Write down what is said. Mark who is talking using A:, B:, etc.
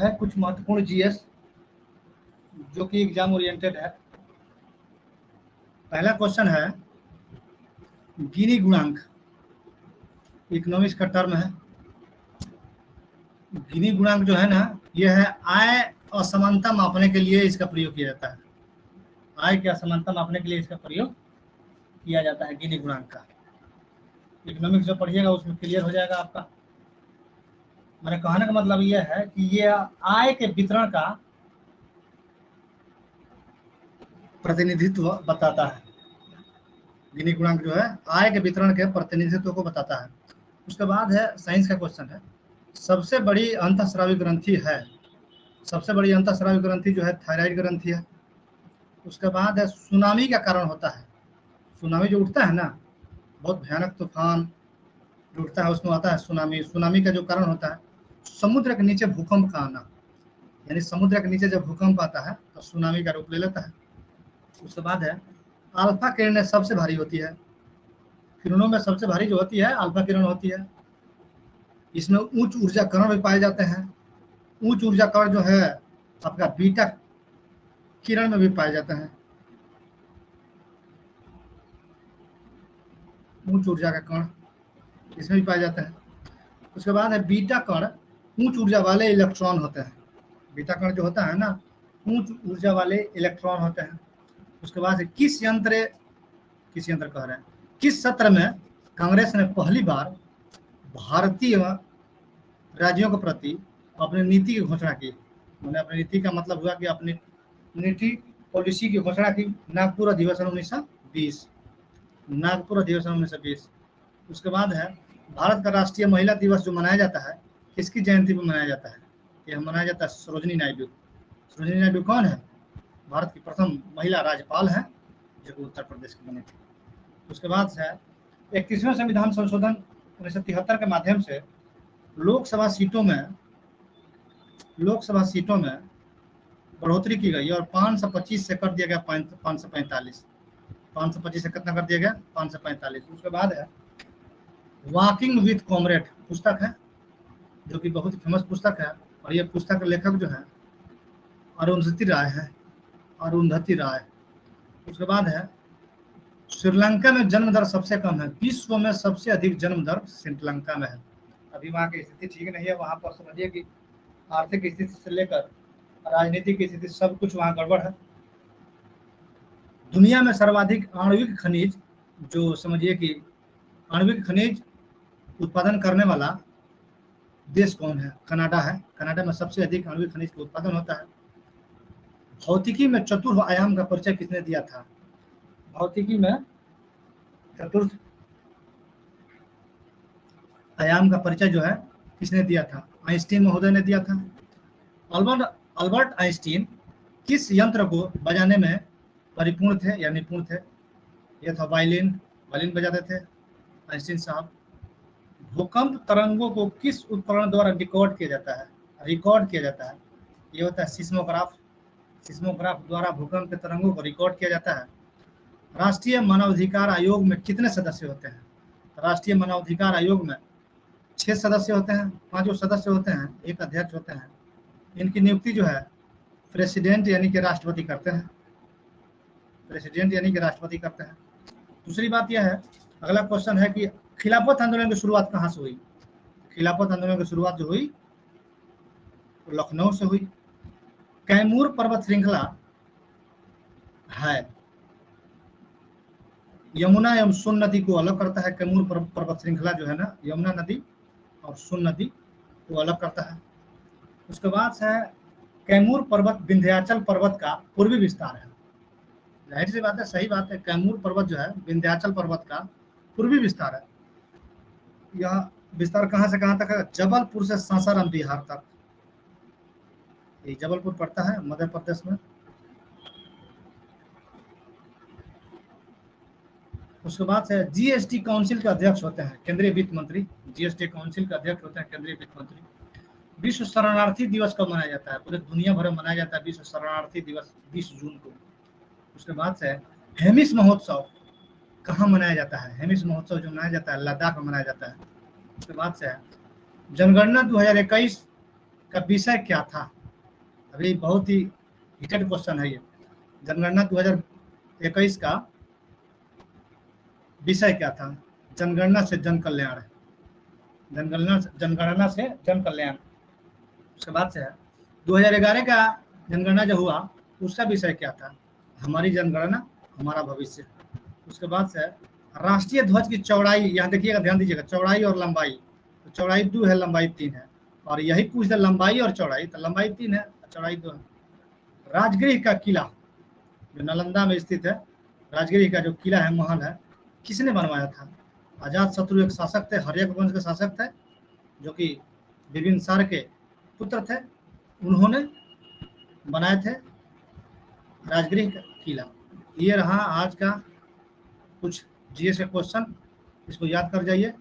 A: है कुछ महत्वपूर्ण जीएस जो कि एग्जाम ओरिएंटेड है। पहला क्वेश्चन है गिनी गुणांक, इकोनॉमिक्स का टर्म है। गिनी गुणांक जो है ना, ये है आय असमानता मापने के लिए इसका प्रयोग किया जाता है। आय की असमानता मापने के लिए इसका प्रयोग किया जाता है गिनी गुणांक का। इकोनॉमिक्स जो पढ़िएगा उसमें क्लियर हो जाएगा आपका। मैंने कहने का मतलब ये है कि ये आय के वितरण का प्रतिनिधित्व बताता है। गिनी गुणांक जो है आय के वितरण के प्रतिनिधित्व को बताता है। उसके बाद है साइंस का क्वेश्चन है, सबसे बड़ी अंतःस्रावी ग्रंथि है। सबसे बड़ी अंतःस्रावी ग्रंथि जो है थायराइड ग्रंथि है। उसके बाद है सुनामी का कारण होता है। सुनामी जो उठता है ना, बहुत भयानक तूफान जो उठता है उसमें आता है सुनामी। सुनामी का जो कारण होता है समुद्र के नीचे भूकंप का आना, यानी समुद्र के नीचे जब भूकंप आता है तो सुनामी का रूप ले लेता है। उसके बाद है अल्फा किरणें सबसे भारी होती है। किरणों में सबसे भारी जो होती है अल्फा किरण होती है। इसमें उच्च ऊर्जा कण भी पाए जाते हैं। उच्च ऊर्जा कण जो है आपका बीटा किरण में भी पाए जाते हैं। उच्च ऊर्जा का कण इसमें भी पाए जाते हैं। उसके बाद है बीटा कण उच्च ऊर्जा वाले इलेक्ट्रॉन होते हैं। बीटा कण जो होता है ना, उच्च ऊर्जा वाले इलेक्ट्रॉन होते हैं। उसके बाद किस यंत्र कह रहे हैं, किस सत्र में कांग्रेस ने पहली बार भारतीय राज्यों के प्रति अपनी नीति की घोषणा की। मैंने अपनी नीति का मतलब हुआ कि अपनी नीति पॉलिसी की घोषणा की नागपुर अधिवेशन 1920। नागपुर अधिवेशन 1920। उसके बाद है भारत का राष्ट्रीय महिला दिवस जो मनाया जाता है किसकी जयंती पर मनाया जाता है? यह मनाया जाता है सरोजिनी नायडू। सरोजिनी नायडू कौन है? भारत की प्रथम महिला राज्यपाल हैं जो कि उत्तर प्रदेश की बनी थी। उसके बाद है 31वें संविधान संशोधन 1973 के माध्यम से लोकसभा सीटों में बढ़ोतरी की गई और 525 से कर दिया गया 545। 525 से कितना कर दिया गया? 545। उसके बाद है वॉकिंग विथ कॉमरेड पुस्तक है जो कि बहुत फेमस पुस्तक है, और ये पुस्तक के लेखक जो है अरुंधति राय है। अरुंधति राय। उसके बाद है श्रीलंका में जन्म दर सबसे कम है। विश्व में सबसे अधिक जन्म दर श्रीलंका में है। अभी वहाँ की स्थिति ठीक नहीं है। वहाँ पर समझिए कि आर्थिक स्थिति से लेकर राजनीतिक की स्थिति सब कुछ वहाँ गड़बड़ है। दुनिया में सर्वाधिक आणविक खनिज जो समझिए कि आणविक खनिज उत्पादन करने वाला देश कौन है? कनाडा है। कनाडा में सबसे अधिक आणविक खनिज का उत्पादन होता है। भौतिकी में चतुर्थ आयाम का परिचय किसने दिया था? भौतिकी में चतुर्थ आयाम का परिचय जो है किसने दिया था? आइंस्टीन महोदय ने दिया था। अल्बर्ट आइंस्टीन किस यंत्र को बजाने में परिपूर्ण थे या निपुण थे? यह था वायलिन। वायलिन बजाते थे आइंस्टीन साहब। भूकंप तरंगों को किस उपकरण द्वारा रिकॉर्ड किया जाता है? ये होता है सिस्मोग्राफ। सिस्मोग्राफ द्वारा भूकंप के तरंगों को रिकॉर्ड किया जाता है। राष्ट्रीय मानवाधिकार आयोग में कितने सदस्य होते हैं? राष्ट्रीय मानवाधिकार आयोग में 6 सदस्य होते हैं। 5 सदस्य होते हैं, एक अध्यक्ष होते हैं। इनकी नियुक्ति जो है प्रेसिडेंट यानी कि राष्ट्रपति करते हैं। दूसरी बात यह है, अगला क्वेश्चन है कि खिलाफत आंदोलन की शुरुआत कहाँ से हुई? खिलाफत आंदोलन की शुरुआत जो हुई लखनऊ से हुई। कैमूर पर्वत श्रृंखला है यमुना एवं सोन नदी को अलग करता है। कैमूर पर्वत श्रृंखला जो है ना, यमुना नदी और सोन नदी को अलग करता है। उसके बाद है कैमूर पर्वत विंध्याचल पर्वत का पूर्वी विस्तार है। जाहिर सी बात है, सही बात है। कैमूर पर्वत जो है विंध्याचल पर्वत का पूर्वी विस्तार है। यह विस्तार कहाँ से कहाँ तक है? जबलपुर से सासाराम बिहार तक। ये जबलपुर पड़ता है मध्य प्रदेश में। उसके बाद से जीएसटी काउंसिल के अध्यक्ष होते हैं केंद्रीय वित्त मंत्री। जीएसटी काउंसिल के अध्यक्ष होते हैं केंद्रीय वित्त मंत्री। विश्व शरणार्थी दिवस कब मनाया जाता है? पूरे दुनिया भर में मनाया जाता है विश्व शरणार्थी दिवस 20 जून को। उसके बाद से हेमिस महोत्सव कहाँ मनाया जाता है? हेमिस महोत्सव जो मनाया जाता है लद्दाख में मनाया जाता है। उसके बाद से जनगणना 2021 का विषय क्या था? अभी बहुत ही हिटेड क्वेश्चन है ये। जनगणना 2021 का विषय क्या था? जनगणना से जन कल्याण। जनगणना से जन कल्याण। उसके बाद से है 2011 का जनगणना जो हुआ उसका विषय क्या था? हमारी जनगणना हमारा भविष्य। उसके बाद से राष्ट्रीय ध्वज की चौड़ाई, यहाँ देखिएगा, ध्यान दीजिएगा, चौड़ाई और लंबाई। तो चौड़ाई 2 है, लंबाई 3 है, और यही पूछ दे लंबाई और चौड़ाई, तो लंबाई 3 है, चौड़ाई 2 है। राजगृह का किला जो नालंदा में स्थित है, राजगृह का जो किला है, महल है, किसने बनवाया था? अजात शत्रु एक शासक थे, हर्यक वंश के शासक थे, जो कि बिंबिसार के पुत्र थे। उन्होंने बनाए थे राजगृह का किला। ये रहा आज का कुछ जीएस का क्वेश्चन, इसको याद कर जाइए।